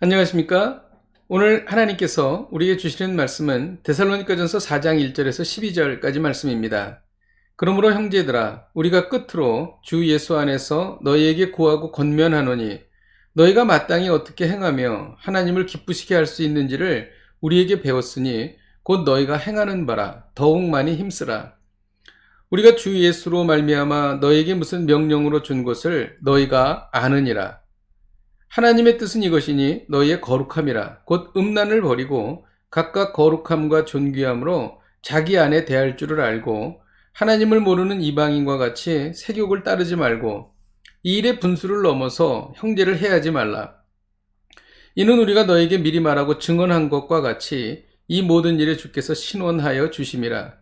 안녕하십니까? 오늘 하나님께서 우리에게 주시는 말씀은 데살로니가전서 4장 1절에서 12절까지 말씀입니다. 그러므로 형제들아 우리가 끝으로 주 예수 안에서 너희에게 구하고 권면하노니 너희가 마땅히 어떻게 행하며 하나님을 기쁘시게 할 수 있는지를 우리에게 배웠으니 곧 너희가 행하는 바라 더욱 많이 힘쓰라. 우리가 주 예수로 말미암아 너희에게 무슨 명령으로 준 것을 너희가 아느니라. 하나님의 뜻은 이것이니 너희의 거룩함이라. 곧 음란을 버리고 각각 거룩함과 존귀함으로 자기 안에 대할 줄을 알고 하나님을 모르는 이방인과 같이 세욕을 따르지 말고 이 일의 분수를 넘어서 형제를 해하지 말라. 이는 우리가 너에게 미리 말하고 증언한 것과 같이 이 모든 일에 주께서 신원하여 주심이라.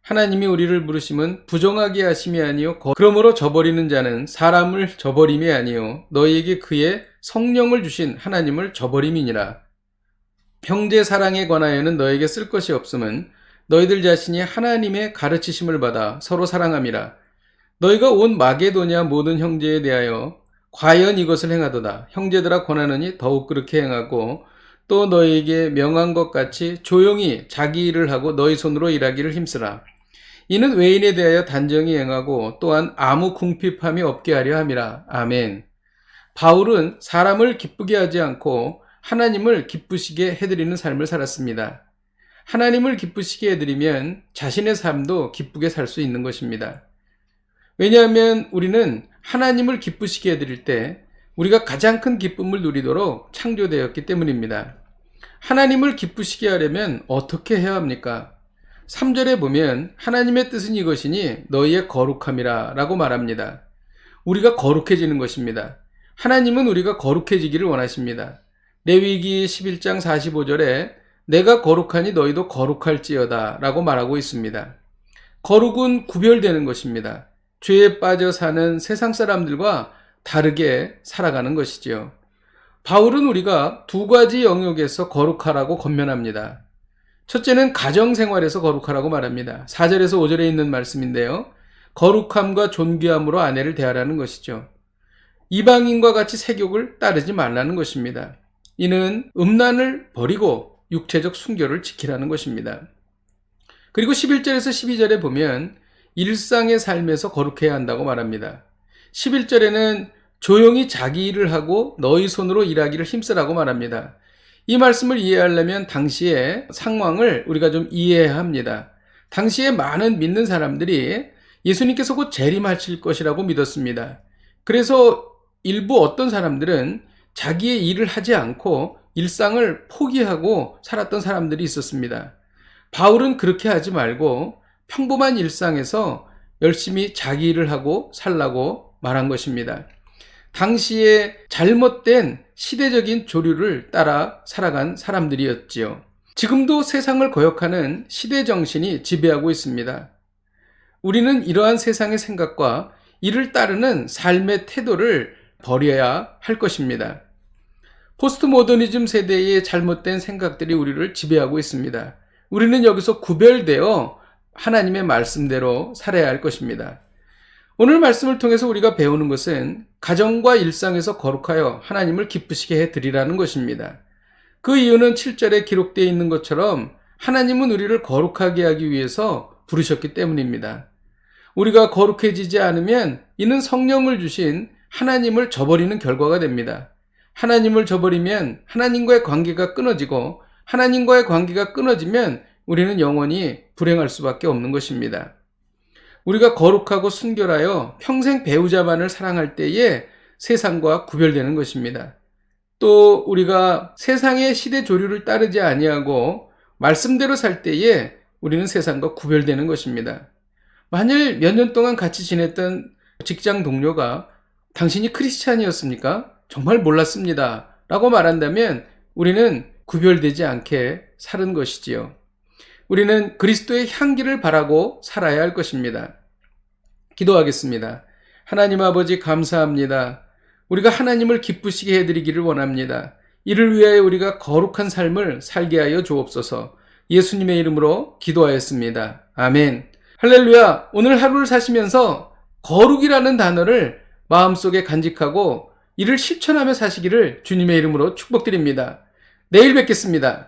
하나님이 우리를 부르심은 부정하게 하심이 아니요 그러므로 저버리는 자는 사람을 저버림이 아니요 너희에게 그의 성령을 주신 하나님을 저버림이니라. 형제 사랑에 관하여는 너에게 쓸 것이 없음은 너희들 자신이 하나님의 가르치심을 받아 서로 사랑함이라. 너희가 온 마게도냐 모든 형제에 대하여 과연 이것을 행하도다. 형제들아 권하느니 더욱 그렇게 행하고 또 너희에게 명한 것 같이 조용히 자기 일을 하고 너희 손으로 일하기를 힘쓰라. 이는 외인에 대하여 단정히 행하고 또한 아무 궁핍함이 없게 하려 함이라. 아멘. 바울은 사람을 기쁘게 하지 않고 하나님을 기쁘시게 해드리는 삶을 살았습니다. 하나님을 기쁘시게 해드리면 자신의 삶도 기쁘게 살 수 있는 것입니다. 왜냐하면 우리는 하나님을 기쁘시게 해드릴 때 우리가 가장 큰 기쁨을 누리도록 창조되었기 때문입니다. 하나님을 기쁘시게 하려면 어떻게 해야 합니까? 3절에 보면 하나님의 뜻은 이것이니 너희의 거룩함이라 라고 말합니다. 우리가 거룩해지는 것입니다. 하나님은 우리가 거룩해지기를 원하십니다. 레위기 11장 45절에 내가 거룩하니 너희도 거룩할지어다 라고 말하고 있습니다. 거룩은 구별되는 것입니다. 죄에 빠져 사는 세상 사람들과 다르게 살아가는 것이지요. 바울은 우리가 두 가지 영역에서 거룩하라고 권면합니다. 첫째는 가정생활에서 거룩하라고 말합니다. 4절에서 5절에 있는 말씀인데요. 거룩함과 존귀함으로 아내를 대하라는 것이죠. 이방인과 같이 세욕을 따르지 말라는 것입니다. 이는 음란을 버리고 육체적 순결을 지키라는 것입니다. 그리고 11절에서 12절에 보면 일상의 삶에서 거룩해야 한다고 말합니다. 11절에는 조용히 자기 일을 하고 너희 손으로 일하기를 힘쓰라고 말합니다. 이 말씀을 이해하려면 당시의 상황을 우리가 좀 이해해야 합니다. 당시에 많은 믿는 사람들이 예수님께서 곧 재림하실 것이라고 믿었습니다. 그래서 일부 어떤 사람들은 자기의 일을 하지 않고 일상을 포기하고 살았던 사람들이 있었습니다. 바울은 그렇게 하지 말고 평범한 일상에서 열심히 자기 일을 하고 살라고 말한 것입니다. 당시에 잘못된 시대적인 조류를 따라 살아간 사람들이었지요. 지금도 세상을 거역하는 시대 정신이 지배하고 있습니다. 우리는 이러한 세상의 생각과 이를 따르는 삶의 태도를 버려야 할 것입니다. 포스트 모더니즘 세대의 잘못된 생각들이 우리를 지배하고 있습니다. 우리는 여기서 구별되어 하나님의 말씀대로 살아야 할 것입니다. 오늘 말씀을 통해서 우리가 배우는 것은 가정과 일상에서 거룩하여 하나님을 기쁘시게 해드리라는 것입니다. 그 이유는 7절에 기록되어 있는 것처럼 하나님은 우리를 거룩하게 하기 위해서 부르셨기 때문입니다. 우리가 거룩해지지 않으면 이는 성령을 주신 하나님을 저버리는 결과가 됩니다. 하나님을 저버리면 하나님과의 관계가 끊어지고 하나님과의 관계가 끊어지면 우리는 영원히 불행할 수밖에 없는 것입니다. 우리가 거룩하고 순결하여 평생 배우자만을 사랑할 때에 세상과 구별되는 것입니다. 또 우리가 세상의 시대 조류를 따르지 아니하고 말씀대로 살 때에 우리는 세상과 구별되는 것입니다. 만일 몇 년 동안 같이 지냈던 직장 동료가 당신이 크리스찬이었습니까? 정말 몰랐습니다. 라고 말한다면 우리는 구별되지 않게 사는 것이지요. 우리는 그리스도의 향기를 바라고 살아야 할 것입니다. 기도하겠습니다. 하나님 아버지 감사합니다. 우리가 하나님을 기쁘시게 해드리기를 원합니다. 이를 위하여 우리가 거룩한 삶을 살게 하여 주옵소서. 예수님의 이름으로 기도하였습니다. 아멘. 할렐루야. 오늘 하루를 사시면서 거룩이라는 단어를 마음속에 간직하고 이를 실천하며 사시기를 주님의 이름으로 축복드립니다. 내일 뵙겠습니다.